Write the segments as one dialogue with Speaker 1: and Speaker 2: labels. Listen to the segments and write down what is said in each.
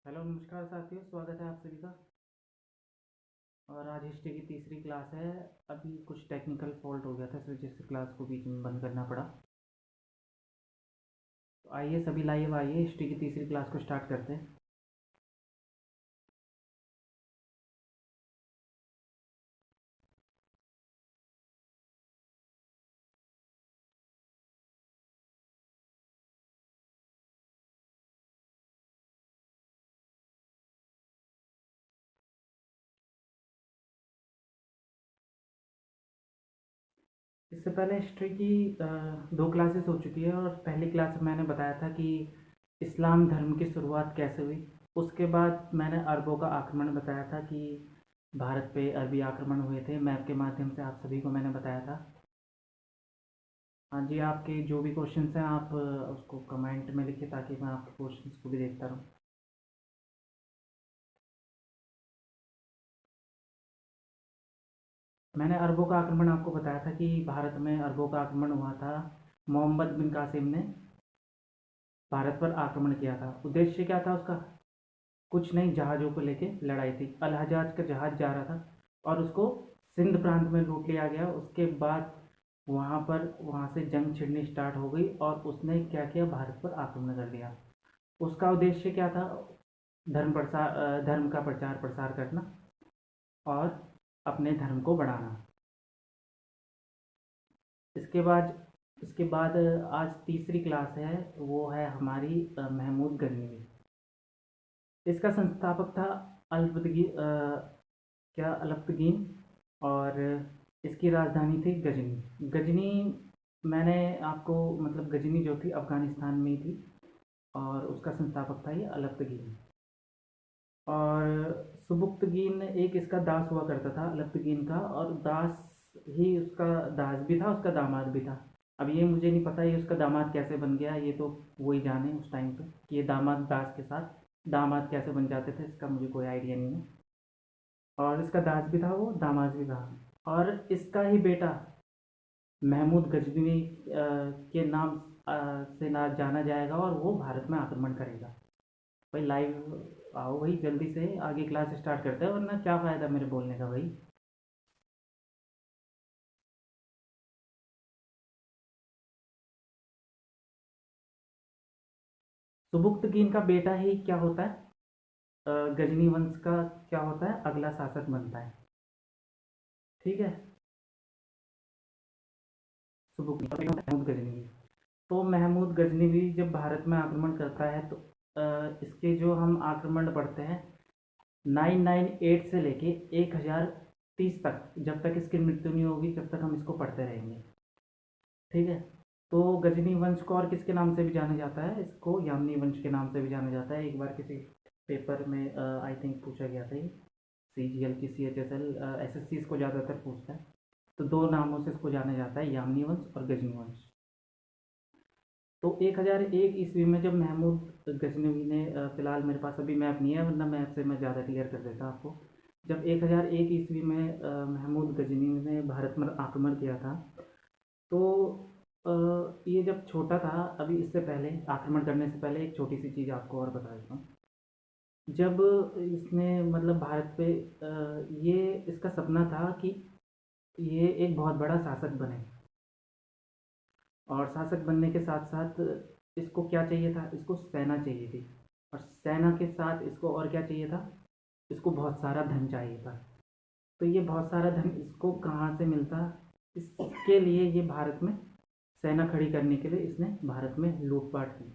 Speaker 1: Hello नमस्कार साथियों, स्वागत है आप सभी का। और आज हिस्ट्री की तीसरी क्लास है। अभी कुछ टेक्निकल फॉल्ट हो गया था, इस वजह से क्लास को बीच में बंद करना पड़ा। तो आइए सभी लाइव आइए, हिस्ट्री की तीसरी क्लास को स्टार्ट करते हैं। इससे पहले हिस्ट्री की दो क्लासेस हो चुकी है, और पहली क्लास में मैंने बताया था कि इस्लाम धर्म की शुरुआत कैसे हुई। उसके बाद मैंने अरबों का आक्रमण बताया था कि भारत पे अरबी आक्रमण हुए थे। मैप के माध्यम से आप सभी को मैंने बताया था। हाँ जी, आपके जो भी क्वेश्चंस हैं आप उसको कमेंट में लिखिए, ताकि मैं आपके क्वेश्चंस को भी देखता रहूँ। मैंने अरबों का आक्रमण आपको बताया था कि भारत में अरबों का आक्रमण हुआ था। मोहम्मद बिन कासिम ने भारत पर आक्रमण किया था। उद्देश्य क्या था उसका? कुछ नहीं, जहाज़ों को लेके लड़ाई थी। अल हजाज का जहाज़ जा रहा था और उसको सिंध प्रांत में लूट लिया गया। उसके बाद वहाँ से जंग छिड़नी स्टार्ट हो गई, और उसने क्या किया, भारत पर आक्रमण कर दिया। उसका उद्देश्य क्या था? धर्म का प्रचार प्रसार करना और अपने धर्म को बढ़ाना। इसके बाद इसके बाद आज तीसरी क्लास है, वो है हमारी महमूद गजनवी। इसका संस्थापक था अल्पतगीन, और इसकी राजधानी थी गजनी। गजनी मैंने आपको मतलब गजनी जो थी अफ़गानिस्तान में ही थी, और उसका संस्थापक था ये अल्पतगीन। और सुबुक्तगीन एक इसका दास हुआ करता था, अल्पतगीन का, और दास ही उसका दास भी था, उसका दामाद भी था। अब ये मुझे नहीं पता ये उसका दामाद कैसे बन गया, ये तो वो ही जाने उस टाइम पे कि ये दामाद दास के साथ दामाद कैसे बन जाते थे, इसका मुझे कोई आइडिया नहीं है। और इसका दास भी था, वो दामाद भी था। और इसका ही बेटा महमूद गजनवी के नाम से ना जाना जाएगा, और वो भारत में आक्रमण करेगा। भाई लाइव आओ भाई, जल्दी से आगे क्लास स्टार्ट करते हैं, वरना क्या फ़ायदा मेरे बोलने का भाई। सुबुक्तगीन का बेटा ही क्या होता है, गजनी वंश का क्या होता है, अगला शासक बनता है। ठीक है। सुबुक्तगीन महमूद गजनवी। तो महमूद गजनवी जब भारत में आक्रमण करता है, तो इसके जो हम आक्रमण पढ़ते हैं 998 से लेके 1030 तक, जब तक इसकी मृत्यु नहीं होगी जब तक हम इसको पढ़ते रहेंगे। ठीक है। तो गजनी वंश को और किसके नाम से भी जाना जाता है? इसको यामनी वंश के नाम से भी जाना जाता है। एक बार किसी पेपर में आई थिंक पूछा गया था ये, CGL की CHSL SSC इसको ज़्यादातर पूछता है। तो दो नामों से इसको जाना जाता है, यामनी वंश और गजनी वंश। तो 1001 ईस्वी में जब महमूद गजनवी ने फ़िलहाल मेरे पास अभी मैप नहीं है, वरना मैप से मैं ज़्यादा क्लियर कर देता आपको। जब 1001 ईस्वी में महमूद गजनवी ने भारत पर आक्रमण किया था, तो ये जब छोटा था, अभी इससे पहले आक्रमण करने से पहले एक छोटी सी चीज़ आपको और बता देता हूँ। जब इसने मतलब भारत पे ये इसका सपना था कि ये एक बहुत बड़ा शासक बने, और शासक बनने के साथ साथ इसको क्या चाहिए था, इसको सेना चाहिए थी। और सेना के साथ इसको और क्या चाहिए था, इसको बहुत सारा धन चाहिए था। तो ये बहुत सारा धन इसको कहाँ से मिलता? इसके लिए ये भारत में सेना खड़ी करने के लिए इसने भारत में लूटपाट की।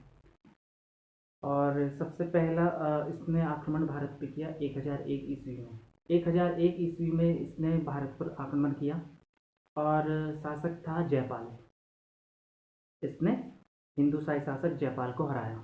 Speaker 1: और सबसे पहला इसने आक्रमण भारत पे किया 1001 ईस्वी में। 1001 ईस्वी में इसने भारत पर आक्रमण किया, और शासक था जयपाल। इसने हिंदू शाही शासक जयपाल को हराया।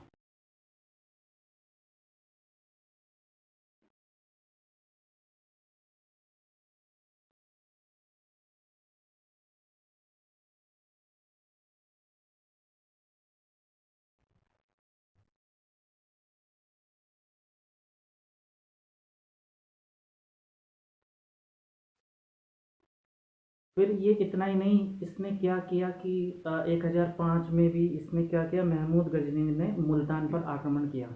Speaker 1: फिर ये इतना ही नहीं, इसने क्या किया कि 1005 में भी इसने क्या किया, महमूद गजनी ने मुल्तान पर आक्रमण किया।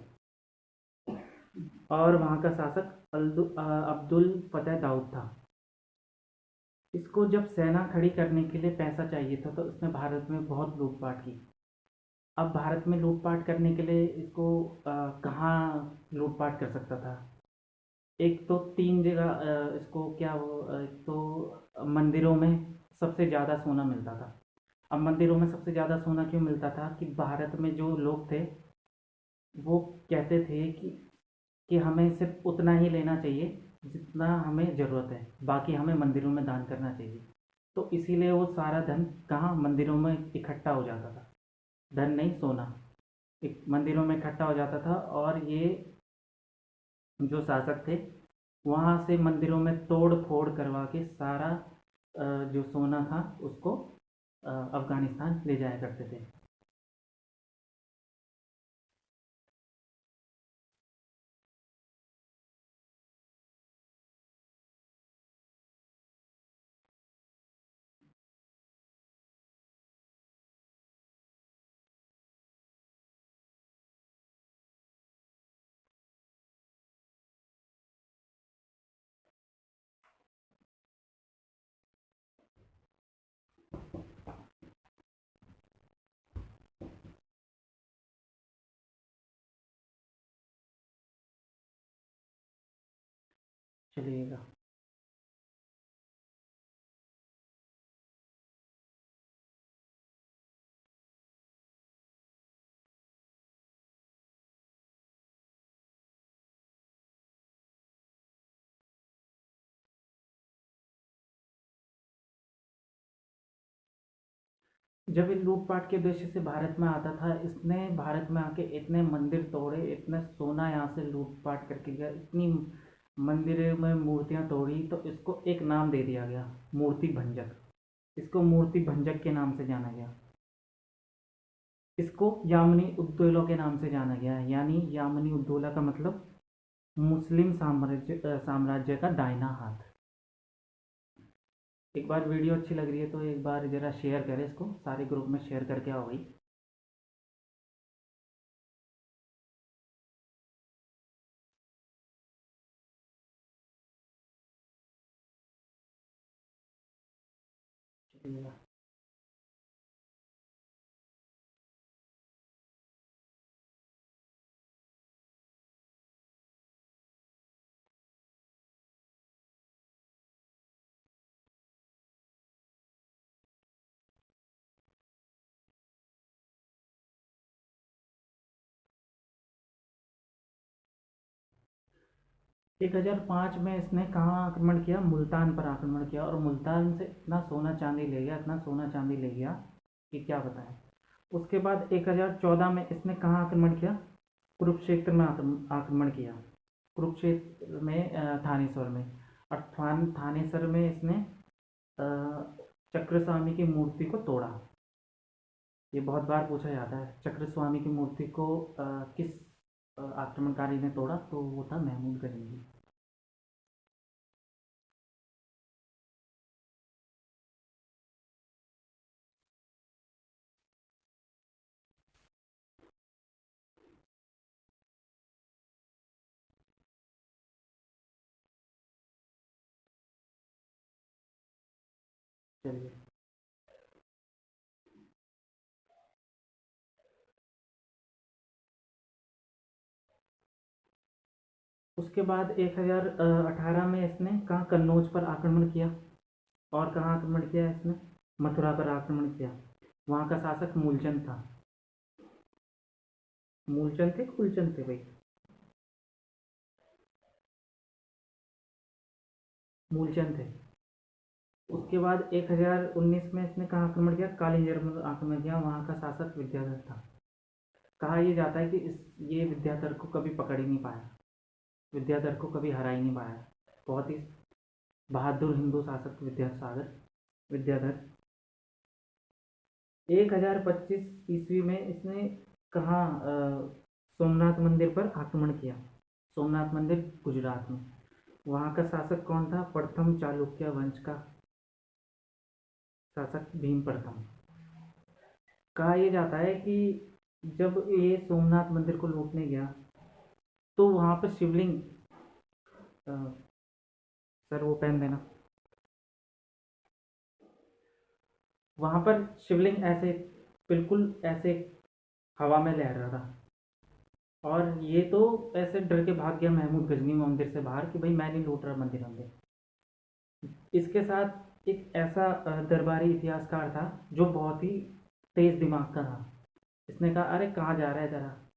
Speaker 1: और वहाँ का शासक अब्दुल फतेह दाऊद था। इसको जब सेना खड़ी करने के लिए पैसा चाहिए था तो उसने भारत में बहुत लूटपाट की। अब भारत में लूटपाट करने के लिए इसको कहाँ लूटपाट कर सकता था। एक तो तीन जगह इसको क्या वो एक तो मंदिरों में सबसे ज़्यादा सोना मिलता था। अब मंदिरों में सबसे ज़्यादा सोना क्यों मिलता था कि भारत में जो लोग थे वो कहते थे कि हमें सिर्फ उतना ही लेना चाहिए जितना हमें ज़रूरत है, बाकी हमें मंदिरों में दान करना चाहिए। तो इसीलिए वो सारा धन कहाँ मंदिरों में इकट्ठा हो जाता था। धन नहीं, सोना एक मंदिरों में इकट्ठा हो जाता था। और ये जो शासक थे वहाँ से मंदिरों में तोड़ फोड़ करवा के सारा जो सोना था उसको अफ़गानिस्तान ले जाया करते थे। चलिएगा। जब ये लूटपाट के उद्देश्य से भारत में आता था, इसने भारत में आके इतने मंदिर तोड़े, इतना सोना यहाँ से लूटपाट करके गया, इतनी मंदिर में मूर्तियाँ तोड़ी, तो इसको एक नाम दे दिया गया, मूर्ति भंजक। इसको मूर्ति भंजक के नाम से जाना गया। इसको यामिनी उद्दौला के नाम से जाना गया, यानी यामिनी उद्दौला का मतलब मुस्लिम साम्राज्य का दाहिना हाथ। एक बार वीडियो अच्छी लग रही है तो एक बार ज़रा शेयर करें, इसको सारे ग्रुप में शेयर करके आओ भाई। चलिए। 1005 में इसने कहाँ आक्रमण किया? मुल्तान पर आक्रमण किया, और मुल्तान से इतना सोना चांदी ले गया, इतना सोना चांदी ले गया कि क्या बताएं। उसके बाद 1014 में इसने कहाँ आक्रमण किया? कुरुक्षेत्र में आक्रमण किया। कुरुक्षेत्र में थानेश्वर में। और थानेश्वर में इसने चक्रस्वामी की मूर्ति को तोड़ा। ये बहुत बार पूछा जाता है, चक्रस्वामी की मूर्ति को किस आक्रमणकारी ने तोड़ा? तो वो था महमूद गजनवी। चलिए। उसके बाद 1018 में इसने कहाँ कन्नौज पर आक्रमण किया। और कहाँ आक्रमण किया इसने? मथुरा पर आक्रमण किया। वहाँ का शासक मूलचंद था। मूलचंद थे, कुलचंद थे भाई? मूलचंद थे। उसके बाद 1019 में इसने कहाँ आक्रमण किया? कालिंजर में आक्रमण किया। वहाँ का शासक विद्याधर था। कहा यह जाता है कि ये विद्याधर को कभी पकड़ ही नहीं पाया, विद्याधर को कभी हरा ही नहीं पाया। बहुत ही बहादुर हिंदू शासक विद्यासागर विद्याधर। 1025 ईस्वी में इसने कहाँ सोमनाथ मंदिर पर आक्रमण किया। सोमनाथ मंदिर गुजरात में। वहाँ का शासक कौन था? प्रथम चालुक्य वंश का शासक भीम प्रथम। कहा यह जाता है कि जब ये सोमनाथ मंदिर को लूटने गया तो वहाँ पर शिवलिंग, अ, सर वो पेन देना, वहाँ पर शिवलिंग ऐसे बिल्कुल ऐसे हवा में लहर रहा था। और ये तो ऐसे डर के भाग गया महमूद गजनी मंदिर से बाहर कि भाई मैं नहीं लूट रहा मंदिर मंदिर। इसके साथ एक ऐसा दरबारी इतिहासकार था जो बहुत ही तेज दिमाग का था। इसने कहा, अरे कहाँ जा रहा है जरा,